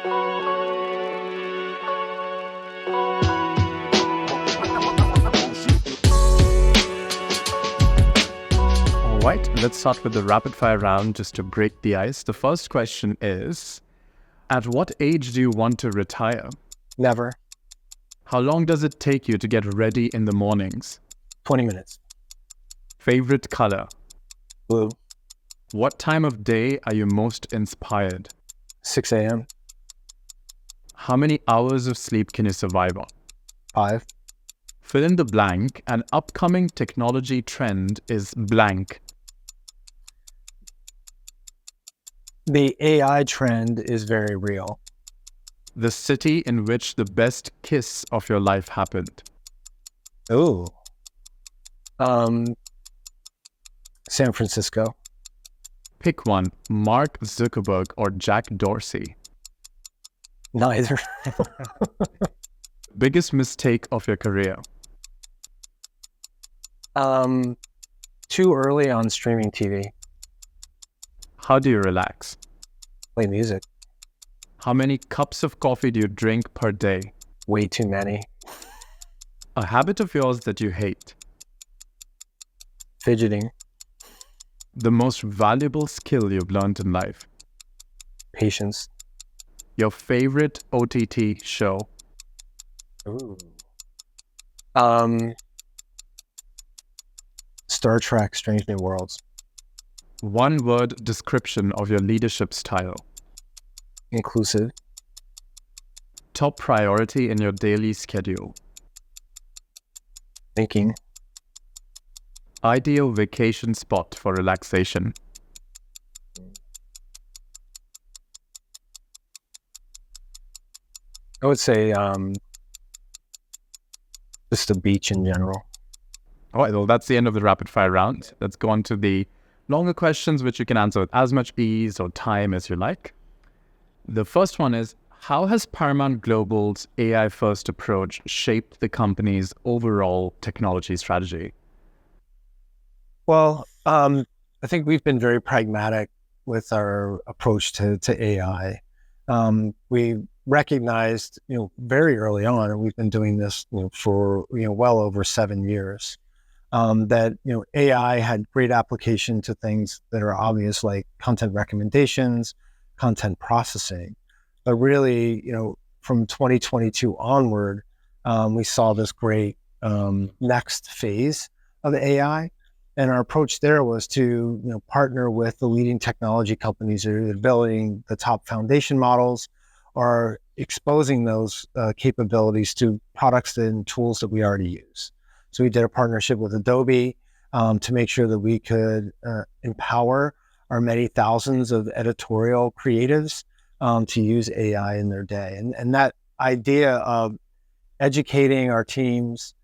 All right, let's start with the rapid fire round just to break the ice. The first question is, at what age do you want to retire? Never. How long does it take you to get ready in the mornings? 20 minutes. Favorite color? Blue. What time of day are you most inspired? 6 a.m. How many hours of sleep can you survive on? 5. Fill in the blank. An upcoming technology trend is blank. The AI trend is very real. The city in which the best kiss of your life happened. Ooh. San Francisco. Pick one, Mark Zuckerberg or Jack Dorsey. Neither. Biggest mistake of your career. Too early on streaming TV. How do you relax? Play music. How many cups of coffee do you drink per day? Way too many. A habit of yours that you hate. Fidgeting. The most valuable skill you've learned in life. Patience. Your favorite OTT show. Ooh. Star Trek: Strange New Worlds. One word description of your leadership style. Inclusive. Top priority in your daily schedule. Thinking. Ideal vacation spot for relaxation. I would say just the beach in general. All right, well, that's the end of the rapid fire round. Let's go on to the longer questions, which you can answer with as much ease or time as you like. The first one is, how has Paramount Global's AI-first approach shaped the company's overall technology strategy? Well, I think we've been very pragmatic with our approach to AI. We recognized, very early on, and we've been doing this, for well over 7 years, that AI had great application to things that are obvious, like content recommendations, content processing. But really, from 2022 onward, we saw this great next phase of AI. And our approach there was to partner with the leading technology companies that are either building the top foundation models or exposing those capabilities to products and tools that we already use. So we did a partnership with Adobe to make sure that we could empower our many thousands of editorial creatives to use AI in their day. And that idea of educating our teams,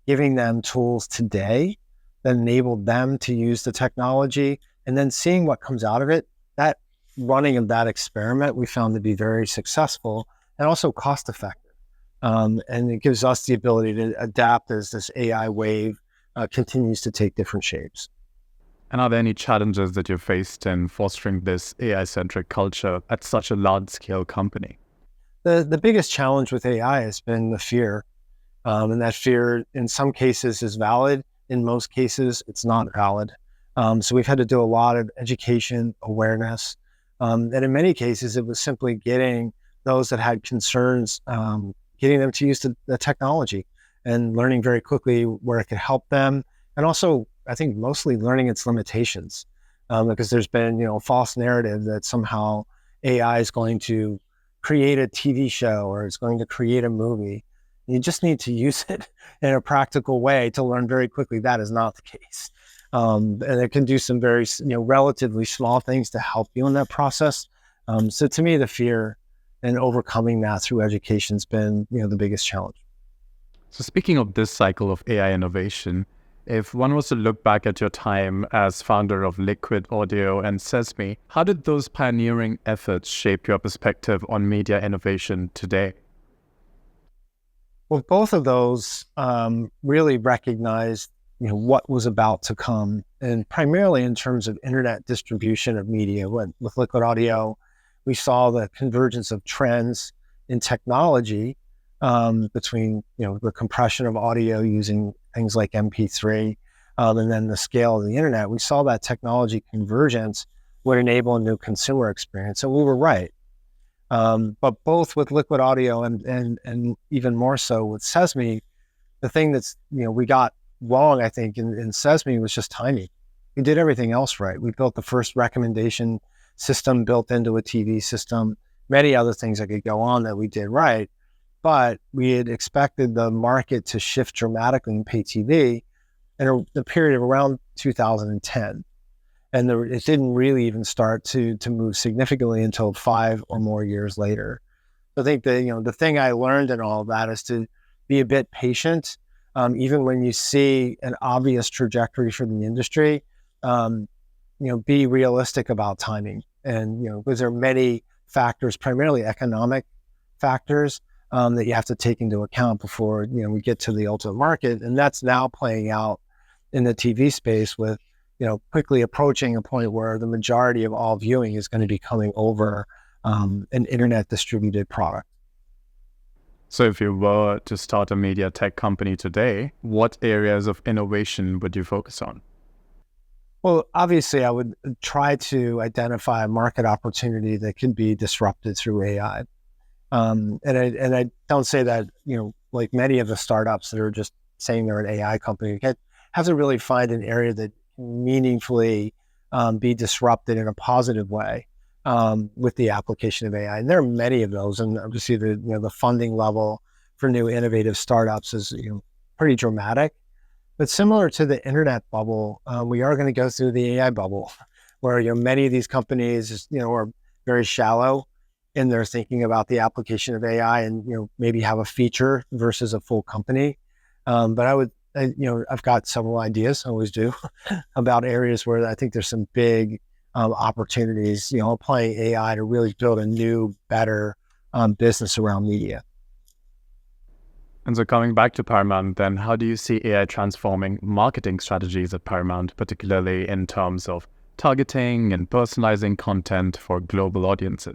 giving them tools today that enabled them to use the technology, and then seeing what comes out of it, that running of that experiment we found to be very successful and also cost effective. And it gives us the ability to adapt as this AI wave continues to take different shapes. And are there any challenges that you've faced in fostering this AI-centric culture at such a large-scale company? The biggest challenge with AI has been the fear. And that fear, in some cases, is valid. In most cases, it's not valid. So we've had to do a lot of education, awareness. And in many cases, it was simply getting those that had concerns, getting them to use the technology and learning very quickly where it could help them. And also, I think mostly learning its limitations, because there's been, a false narrative that somehow AI is going to create a TV show or it's going to create a movie. You just need to use it in a practical way to learn very quickly. That is not the case. And it can do some very, relatively small things to help you in that process. So to me, the fear and overcoming that through education has been, the biggest challenge. So speaking of this cycle of AI innovation, if one was to look back at your time as founder of Liquid Audio and Sezmi, how did those pioneering efforts shape your perspective on media innovation today? Well, both of those really recognized, what was about to come, and primarily in terms of internet distribution of media. With Liquid Audio, we saw the convergence of trends in technology between the compression of audio using things like MP3 and then the scale of the internet. We saw that technology convergence would enable a new consumer experience, and we were right. But both with Liquid Audio and even more so with Sezmi, the thing that's we got wrong, I think, in Sezmi was just timing. We did everything else right. We built the first recommendation system built into a TV system, many other things that could go on that we did right. But we had expected the market to shift dramatically in pay TV in the period of around 2010. And it didn't really even start to move significantly until 5 or more years later. So I think the thing I learned in all of that is to be a bit patient, even when you see an obvious trajectory for the industry. Be realistic about timing, and because there are many factors, primarily economic factors, that you have to take into account before we get to the ultimate market, and that's now playing out in the TV space with quickly approaching a point where the majority of all viewing is going to be coming over an internet distributed product. So if you were to start a media tech company today, what areas of innovation would you focus on? Well, obviously, I would try to identify a market opportunity that can be disrupted through AI. And I don't say that, like many of the startups that are just saying they're an AI company, you have to really find an area that can meaningfully be disrupted in a positive way with the application of AI. And there are many of those. And obviously, the funding level for new innovative startups is pretty dramatic. But similar to the internet bubble, we are going to go through the AI bubble, where many of these companies are very shallow in their thinking about the application of AI, and maybe have a feature versus a full company. But I've got several ideas, I always do, about areas where I think there's some big opportunities, applying AI to really build a new, better business around media. And so coming back to Paramount, then how do you see AI transforming marketing strategies at Paramount, particularly in terms of targeting and personalizing content for global audiences?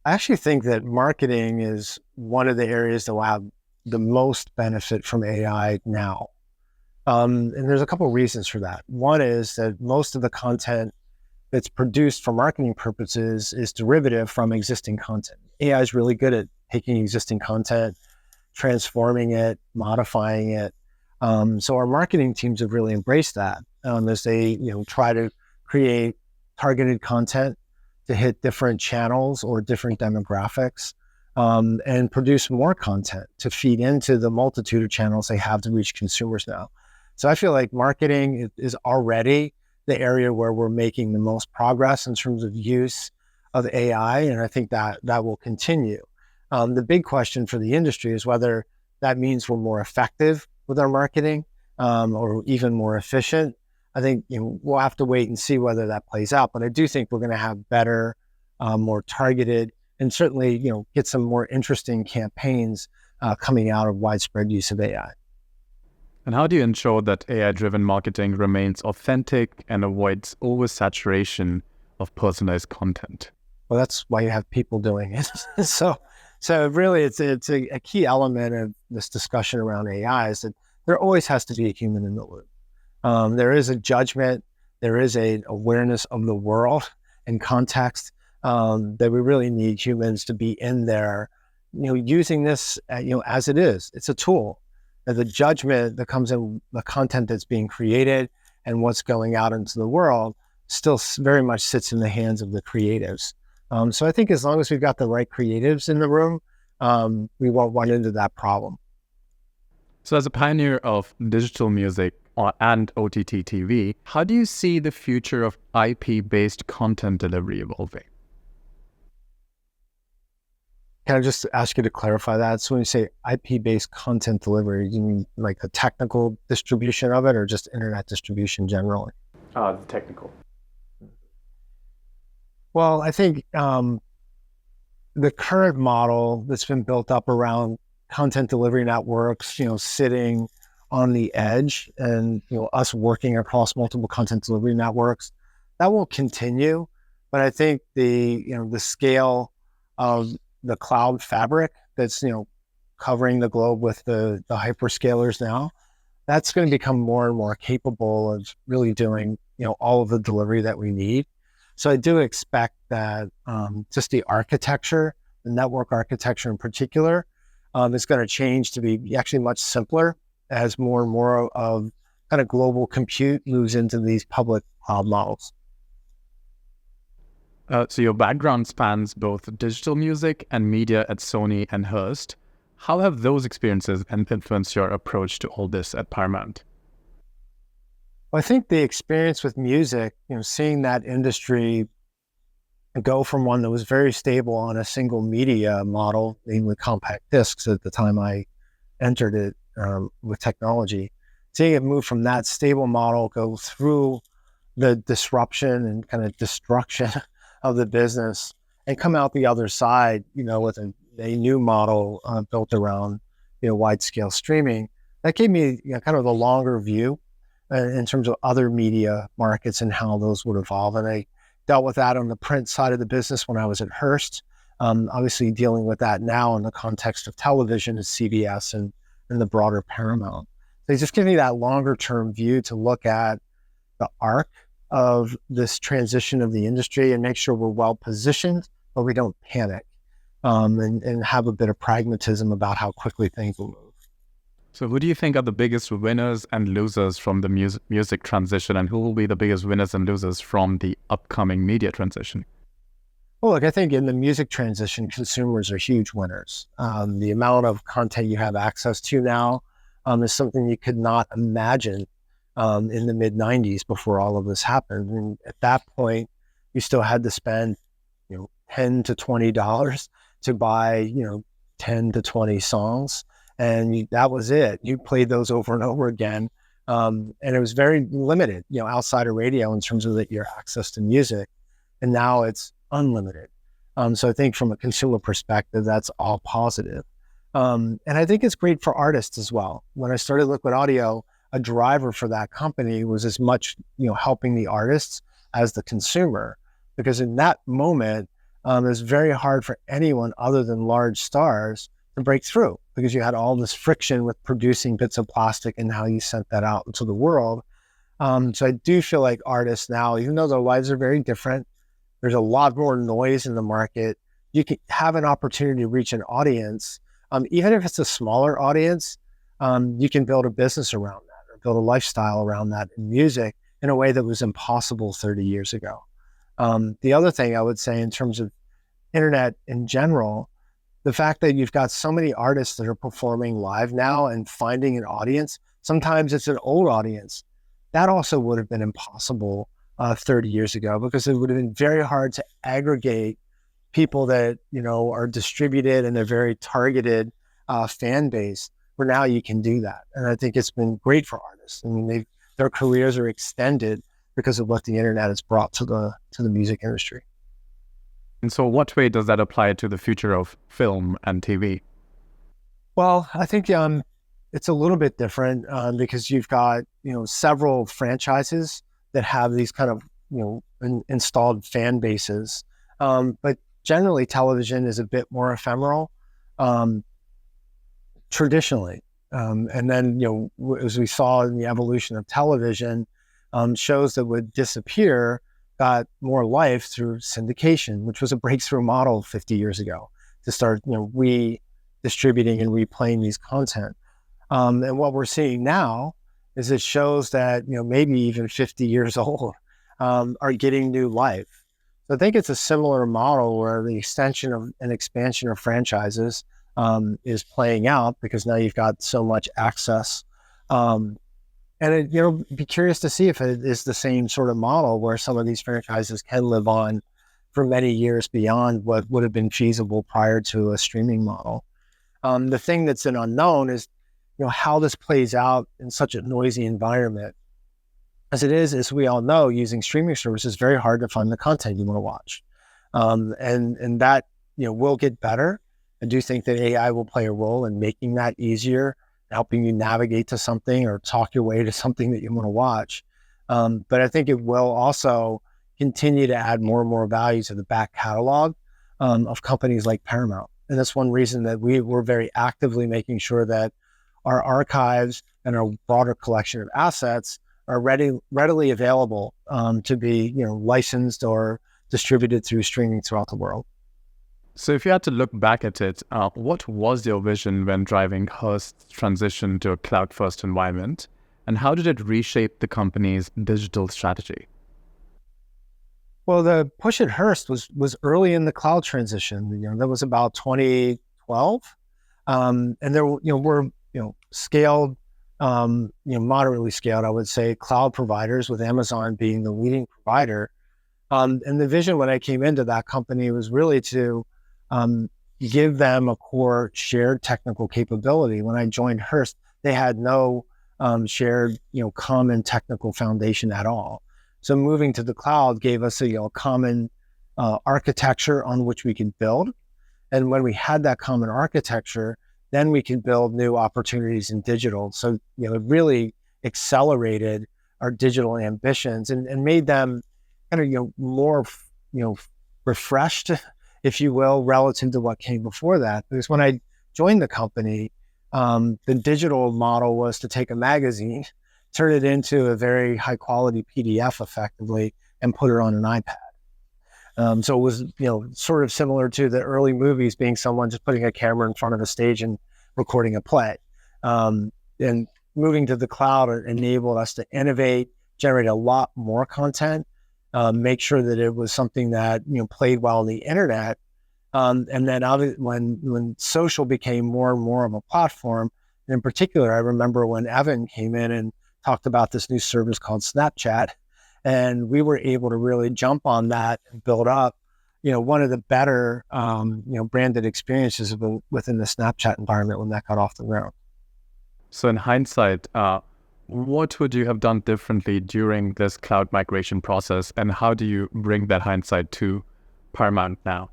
I actually think that marketing is one of the areas that will have the most benefit from AI now. And there's a couple of reasons for that. One is that most of the content that's produced for marketing purposes is derivative from existing content. AI is really good at taking existing content, transforming it, modifying it. So our marketing teams have really embraced that as they try to create targeted content to hit different channels or different demographics, and produce more content to feed into the multitude of channels they have to reach consumers now. So I feel like marketing is already the area where we're making the most progress in terms of use of AI, and I think that will continue. The big question for the industry is whether that means we're more effective with our marketing or even more efficient. I think we'll have to wait and see whether that plays out. But I do think we're going to have better, more targeted, and certainly get some more interesting campaigns coming out of widespread use of AI. And how do you ensure that AI-driven marketing remains authentic and avoids oversaturation of personalized content? Well, that's why you have people doing it. So really, it's a key element of this discussion around AI is that there always has to be a human in the loop. There is a judgment, there is an awareness of the world and context that we really need humans to be in there, using this, as it is. It's a tool. And the judgment that comes in the content that's being created and what's going out into the world still very much sits in the hands of the creatives. So I think as long as we've got the right creatives in the room, we won't run into that problem. So as a pioneer of digital music and OTT TV, how do you see the future of IP-based content delivery evolving? Can I just ask you to clarify that? So when you say IP-based content delivery, you mean like the technical distribution of it or just internet distribution generally? The technical. Well, I think the current model that's been built up around content delivery networks, sitting on the edge and, us working across multiple content delivery networks, that will continue. But I think the scale of the cloud fabric that's, covering the globe with the hyperscalers now, that's going to become more and more capable of really doing, all of the delivery that we need. So I do expect that just the architecture, the network architecture in particular, is going to change to be actually much simpler as more and more of kind of global compute moves into these public cloud models. So your background spans both digital music and media at Sony and Hearst. How have those experiences influenced your approach to all this at Paramount? Well, I think the experience with music, seeing that industry go from one that was very stable on a single media model, namely compact discs at the time I entered it with technology, seeing it move from that stable model, go through the disruption and kind of destruction of the business and come out the other side, with a new model built around, wide scale streaming. That gave me kind of the longer view in terms of other media markets and how those would evolve. And I dealt with that on the print side of the business when I was at Hearst. Obviously dealing with that now in the context of television at CBS and the broader Paramount. So just give me that longer term view to look at the arc of this transition of the industry and make sure we're well positioned, but we don't panic, and have a bit of pragmatism about how quickly things will move. So who do you think are the biggest winners and losers from the music transition, and who will be the biggest winners and losers from the upcoming media transition? Well, look, I think in the music transition, consumers are huge winners. The amount of content you have access to now is something you could not imagine in the mid 90s before all of this happened. And at that point, you still had to spend, $10 to $20 to buy, 10 to 20 songs. And that was it. You played those over and over again. And it was very limited, outside of radio in terms of your access to music. And now it's unlimited. So I think from a consumer perspective, that's all positive. And I think it's great for artists as well. When I started Liquid Audio, a driver for that company was as much, helping the artists as the consumer, because in that moment, it was very hard for anyone other than large stars to break through, because you had all this friction with producing bits of plastic and how you sent that out into the world. So I do feel like artists now, even though their lives are very different, there's a lot more noise in the market. You can have an opportunity to reach an audience. Even if it's a smaller audience, you can build a business around that or build a lifestyle around that in music in a way that was impossible 30 years ago. The other thing I would say in terms of internet in general, the fact that you've got so many artists that are performing live now and finding an audience, sometimes it's an old audience. That also would have been impossible 30 years ago, because it would have been very hard to aggregate people that, are distributed in a very targeted fan base, where now you can do that. And I think it's been great for artists. I mean, their careers are extended because of what the internet has brought to the music industry. And so what way does that apply to the future of film and TV? Well, I think it's a little bit different because you've got, several franchises that have these kind of, installed fan bases. But generally television is a bit more ephemeral traditionally. And then, as we saw in the evolution of television, shows that would disappear got more life through syndication, which was a breakthrough model 50 years ago to start, redistributing and replaying these content. And what we're seeing now is it shows that, maybe even 50 years old are getting new life. So I think it's a similar model where the extension of an expansion of franchises is playing out, because now you've got so much access. And be curious to see if it is the same sort of model where some of these franchises can live on for many years beyond what would have been feasible prior to a streaming model. The thing that's an unknown is, how this plays out in such a noisy environment. As it is, as we all know, using streaming services is very hard to find the content you want to watch. And that, will get better. I do think that AI will play a role in making that easier, helping you navigate to something or talk your way to something that you want to watch. But I think it will also continue to add more and more value to the back catalog of companies like Paramount. And that's one reason that we're very actively making sure that our archives and our broader collection of assets are readily available to be licensed or distributed through streaming throughout the world. So if you had to look back at it, what was your vision when driving Hearst's transition to a cloud-first environment? And how did it reshape the company's digital strategy? Well, the push at Hearst was early in the cloud transition. That was about 2012, and there were scaled, moderately scaled, I would say, cloud providers, with Amazon being the leading provider. And the vision when I came into that company was really to give them a core shared technical capability. When I joined Hearst, they had no shared, common technical foundation at all. So moving to the cloud gave us a common architecture on which we could build. And when we had that common architecture, then we could build new opportunities in digital. So it really accelerated our digital ambitions and made them kind of more refreshed, if you will, relative to what came before that. Because when I joined the company, the digital model was to take a magazine, turn it into a very high quality PDF effectively, and put it on an iPad. So it was, sort of similar to the early movies being someone just putting a camera in front of a stage and recording a play. And moving to the cloud enabled us to innovate, generate a lot more content, make sure that it was something that, played well on the internet. And then when social became more and more of a platform, and in particular, I remember when Evan came in and talked about this new service called Snapchat, and we were able to really jump on that and build up, one of the better, branded experiences within the Snapchat environment when that got off the ground. So in hindsight, what would you have done differently during this cloud migration process, and how do you bring that hindsight to Paramount now?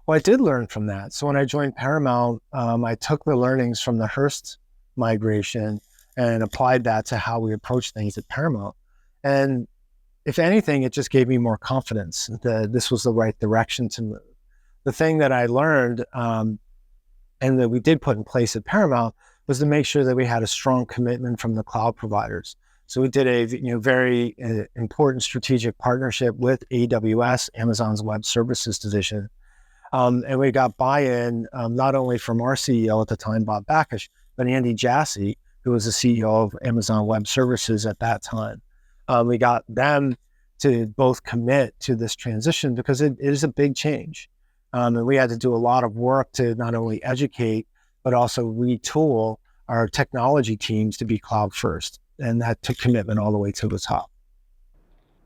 Well, I did learn from that. So when I joined Paramount, I took the learnings from the Hearst migration and applied that to how we approach things at Paramount. And if anything, it just gave me more confidence that this was the right direction to move. The thing that I learned and that we did put in place at Paramount was to make sure that we had a strong commitment from the cloud providers. So we did a very important strategic partnership with AWS, Amazon's Web Services division. And we got buy-in not only from our CEO at the time, Bob Backish, but Andy Jassy, who was the CEO of Amazon Web Services at that time. We got them to both commit to this transition because it is a big change. And we had to do a lot of work to not only educate, but also retool our technology teams to be cloud first. And that took commitment all the way to the top.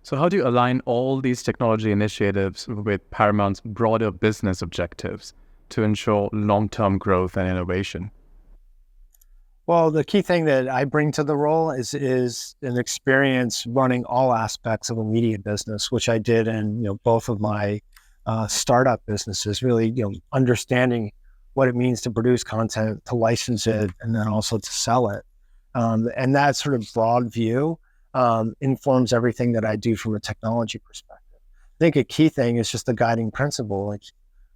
So how do you align all these technology initiatives with Paramount's broader business objectives to ensure long-term growth and innovation? Well, the key thing that I bring to the role is an experience running all aspects of a media business, which I did in both of my startup businesses. Really, understanding what it means to produce content, to license it, and then also to sell it. And that sort of broad view informs everything that I do from a technology perspective. I think a key thing is just the guiding principle. Like,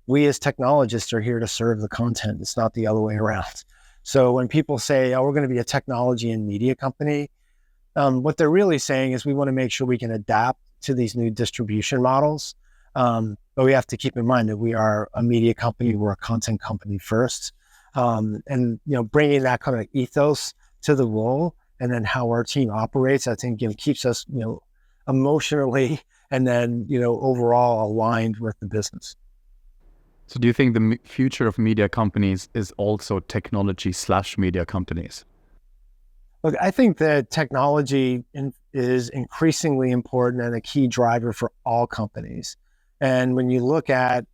we as technologists are here to serve the content. It's not the other way around. So when people say, oh, we're going to be a technology and media company, what they're really saying is we want to make sure we can adapt to these new distribution models. But we have to keep in mind that we are a media company, we're a content company first. And bringing that kind of ethos to the role and then how our team operates, I think keeps us emotionally and then overall aligned with the business. So do you think the future of media companies is also technology/media companies? Look, I think that technology is increasingly important and a key driver for all companies. And when you look at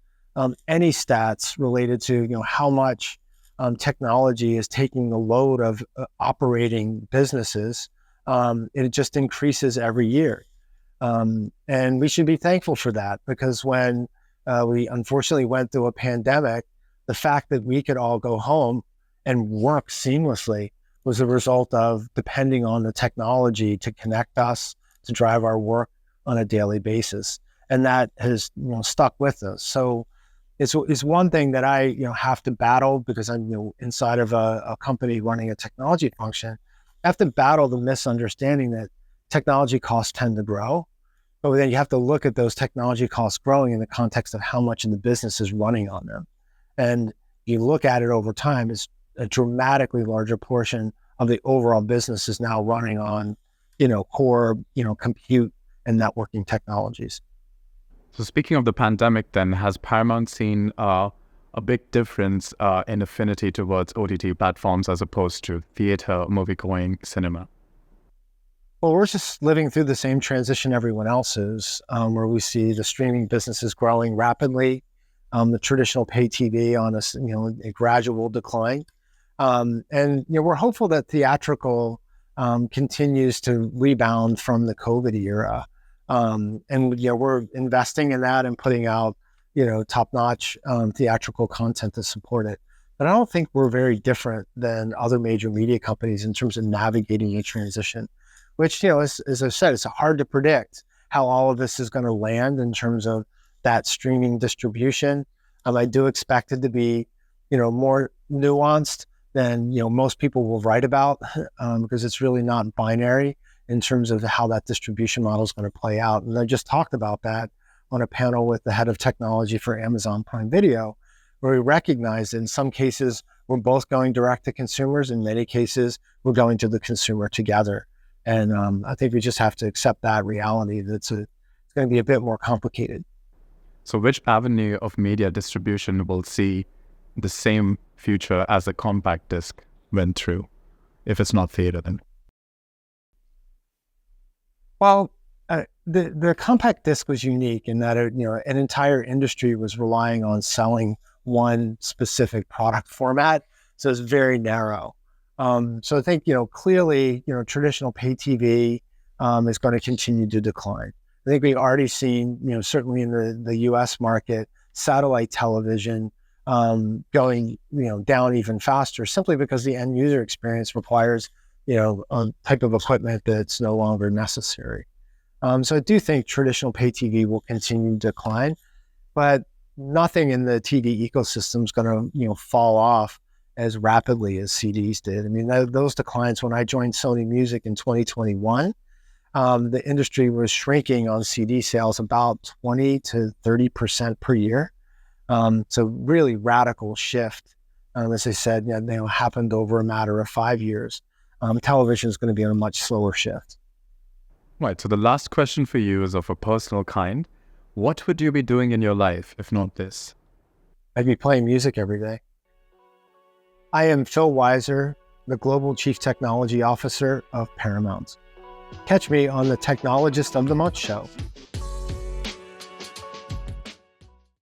any stats related to how much technology is taking the load of operating businesses, it just increases every year. And we should be thankful for that, because when we unfortunately went through a pandemic, the fact that we could all go home and work seamlessly was a result of depending on the technology to connect us, to drive our work on a daily basis. And that has stuck with us. So it's one thing that I have to battle because I'm inside of a company running a technology function. I have to battle the misunderstanding that technology costs tend to grow, but then you have to look at those technology costs growing in the context of how much of the business is running on them. And you look at it over time, it's a dramatically larger portion of the overall business is now running on, core, compute and networking technologies. So speaking of the pandemic then, has Paramount seen a big difference in affinity towards OTT platforms as opposed to theater, movie-going, cinema? Well, we're just living through the same transition everyone else is, where we see the streaming businesses growing rapidly, the traditional pay TV on a gradual decline. And we're hopeful that theatrical continues to rebound from the COVID era. And we're investing in that and putting out top-notch theatrical content to support it. But I don't think we're very different than other major media companies in terms of navigating a transition, which as I said, it's hard to predict how all of this is going to land in terms of that streaming distribution. I do expect it to be more nuanced than most people will write about, because it's really not binary in terms of how that distribution model is going to play out. And I just talked about that on a panel with the head of technology for Amazon Prime Video, where we recognize that in some cases, we're both going direct to consumers. In many cases, we're going to the consumer together. And I think we just have to accept that reality that it's going to be a bit more complicated. So which avenue of media distribution will see the same future as the compact disc went through, if it's not theater then? Well, the compact disc was unique in that an entire industry was relying on selling one specific product format, so it's very narrow. So I think clearly traditional pay TV is going to continue to decline. I think we've already seen certainly in the U.S. market, satellite television going down even faster, simply because the end user experience requires a type of equipment that's no longer necessary. So I do think traditional pay TV will continue to decline, but nothing in the TV ecosystem is going to fall off as rapidly as CDs did. I mean, those declines, when I joined Sony Music in 2021, the industry was shrinking on CD sales about 20 to 30% per year. So really radical shift. As I said, happened over a matter of 5 years. Television is going to be on a much slower shift. Right. So the last question for you is of a personal kind. What would you be doing in your life if not this? I'd be playing music every day. I am Phil Weiser, the Global Chief Technology Officer of Paramount. Catch me on the Technologist of the Month show